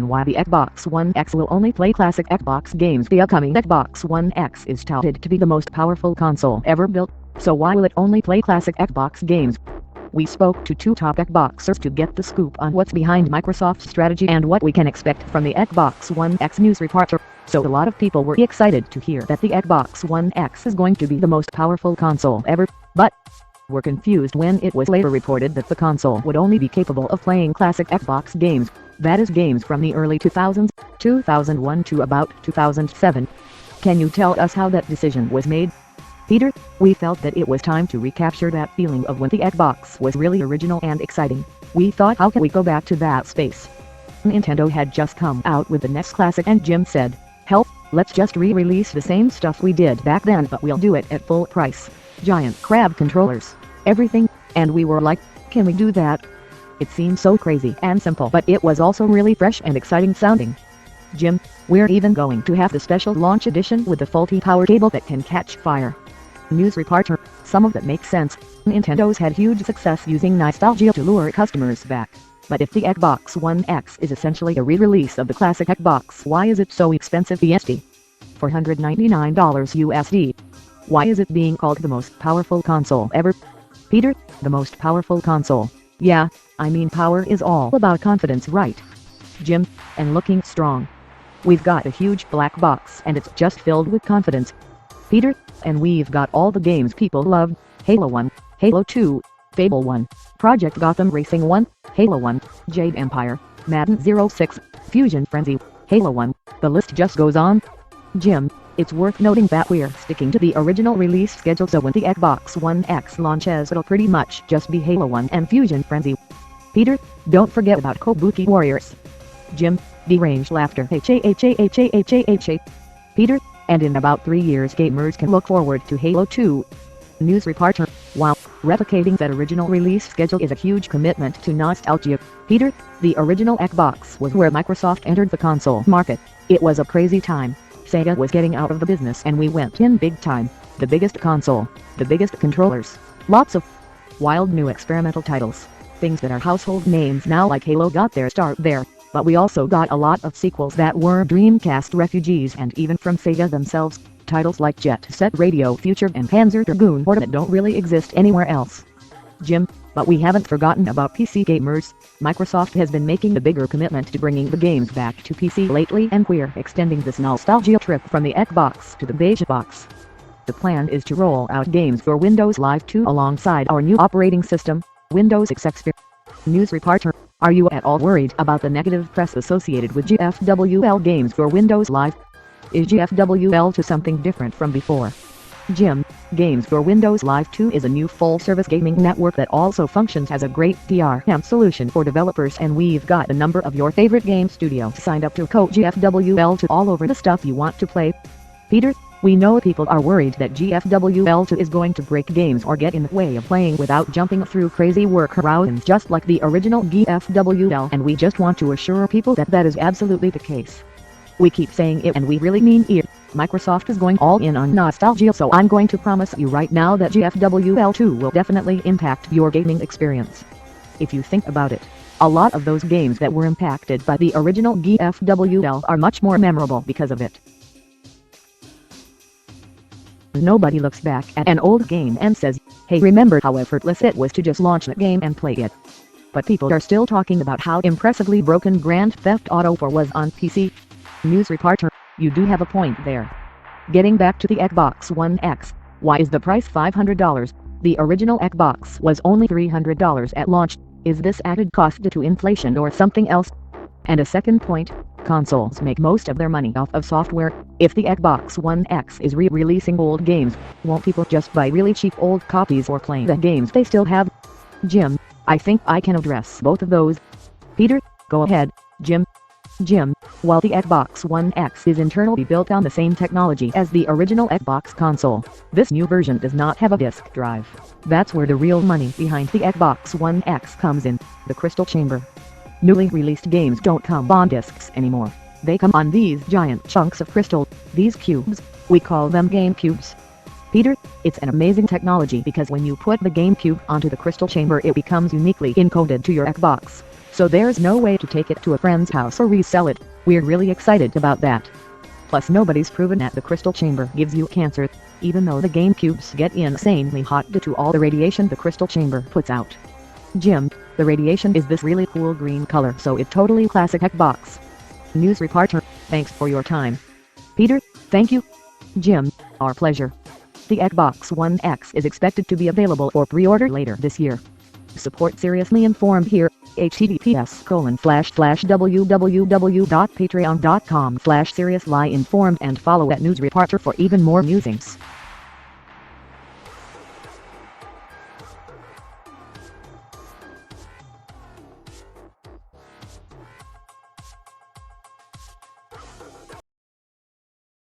Why the Xbox One X will only play classic Xbox games. The upcoming Xbox One X is touted to be the most powerful console ever built, so why will it only play classic Xbox games? We spoke to two top Xboxers to get the scoop on what's behind Microsoft's strategy and what we can expect from the Xbox One X news report. So a lot of people were excited to hear that the Xbox One X is going to be the most powerful console ever, but were confused when it was later reported that the console would only be capable of playing classic Xbox games, that is games from the early 2000s, 2001 to about 2007. Can you tell us how that decision was made? Peter, we felt that it was time to recapture that feeling of when the Xbox was really original and exciting. We thought, how can we go back to that space? Nintendo had just come out with the NES Classic and Jim said, "Help, let's just re-release the same stuff we did back then, but we'll do it at full price. Giant crab controllers, everything," and we were like, can we do that? It seemed so crazy and simple, but it was also really fresh and exciting sounding. Jim, we're even going to have the special launch edition with the faulty power cable that can catch fire. News reporter, some of that makes sense. Nintendo's had huge success using nostalgia to lure customers back. But if the Xbox One X is essentially a re-release of the classic Xbox, why is it so expensive? $499 USD. Why is it being called the most powerful console ever? Peter, the most powerful console. Yeah, I mean power is all about confidence, right? Jim, and looking strong. We've got a huge black box and it's just filled with confidence. Peter, and we've got all the games people loved, Halo 1, Halo 2, Fable 1, Project Gotham Racing 1, Halo 1, Jade Empire, Madden 06, Fusion Frenzy, Halo 1, the list just goes on. Jim, it's worth noting that we're sticking to the original release schedule, so when the Xbox One X launches it'll pretty much just be Halo 1 and Fusion Frenzy. Peter, don't forget about Kabuki Warriors. Jim, deranged laughter. Peter, and in about 3 years gamers can look forward to Halo 2. News reporter, wow, replicating that original release schedule is a huge commitment to nostalgia. Peter, the original Xbox was where Microsoft entered the console market. It was a crazy time. Sega was getting out of the business and we went in big time. The biggest console, the biggest controllers, lots of wild new experimental titles, things that are household names now like Halo got their start there. But we also got a lot of sequels that were Dreamcast refugees, and even from Sega themselves, titles like Jet Set Radio Future and Panzer Dragoon Horde that don't really exist anywhere else. Jim, but we haven't forgotten about PC gamers. Microsoft has been making a bigger commitment to bringing the games back to PC lately, and we're extending this nostalgia trip from the Xbox to the beige box. The plan is to roll out games for Windows Live 2 alongside our new operating system, Windows XP. News reporter, are you at all worried about the negative press associated with GFWL games for Windows Live? Is GFWL to something different from before? Jim, Games for Windows Live 2 is a new full-service gaming network that also functions as a great DRM solution for developers, and we've got a number of your favorite game studios signed up to code GFWL to all over the stuff you want to play. Peter, we know people are worried that GFWL2 is going to break games or get in the way of playing without jumping through crazy workarounds just like the original GFWL, and we just want to assure people that that is absolutely the case. We keep saying it and we really mean it. Microsoft is going all in on nostalgia, so I'm going to promise you right now that GFWL2 will definitely impact your gaming experience. If you think about it, a lot of those games that were impacted by the original GFWL are much more memorable because of it. Nobody looks back at an old game and says, hey, remember how effortless it was to just launch the game and play it. But people are still talking about how impressively broken Grand Theft Auto 4 was on PC. News reporter, you do have a point there. Getting back to the Xbox One X, why is the price $500? The original Xbox was only $300 at launch. Is this added cost due to inflation or something else? And a second point, consoles make most of their money off of software. If the Xbox One X is re-releasing old games, won't people just buy really cheap old copies or play the games they still have? Jim, I think I can address both of those. Peter, go ahead, Jim. Jim, while the Xbox One X is internally built on the same technology as the original Xbox console, this new version does not have a disk drive. That's where the real money behind the Xbox One X comes in, the Crystal Chamber. Newly released games don't come on discs anymore. They come on these giant chunks of crystal, these cubes, we call them Game Cubes. Peter, it's an amazing technology because when you put the Game Cube onto the Crystal Chamber it becomes uniquely encoded to your Xbox. so there's no way to take it to a friend's house or resell it. We're really excited about that. Plus nobody's proven that the crystal chamber gives you cancer, even though the GameCubes get insanely hot due to all the radiation the crystal chamber puts out. Jim, the radiation is this really cool green color, so it's totally classic Xbox. News reporter, thanks for your time. Peter, thank you. Jim, our pleasure. The Xbox One X is expected to be available for pre-order later this year. Support Seriously Informed here, https://www.patreon.com/seriouslyinformed and follow @newsreporter for even more musings.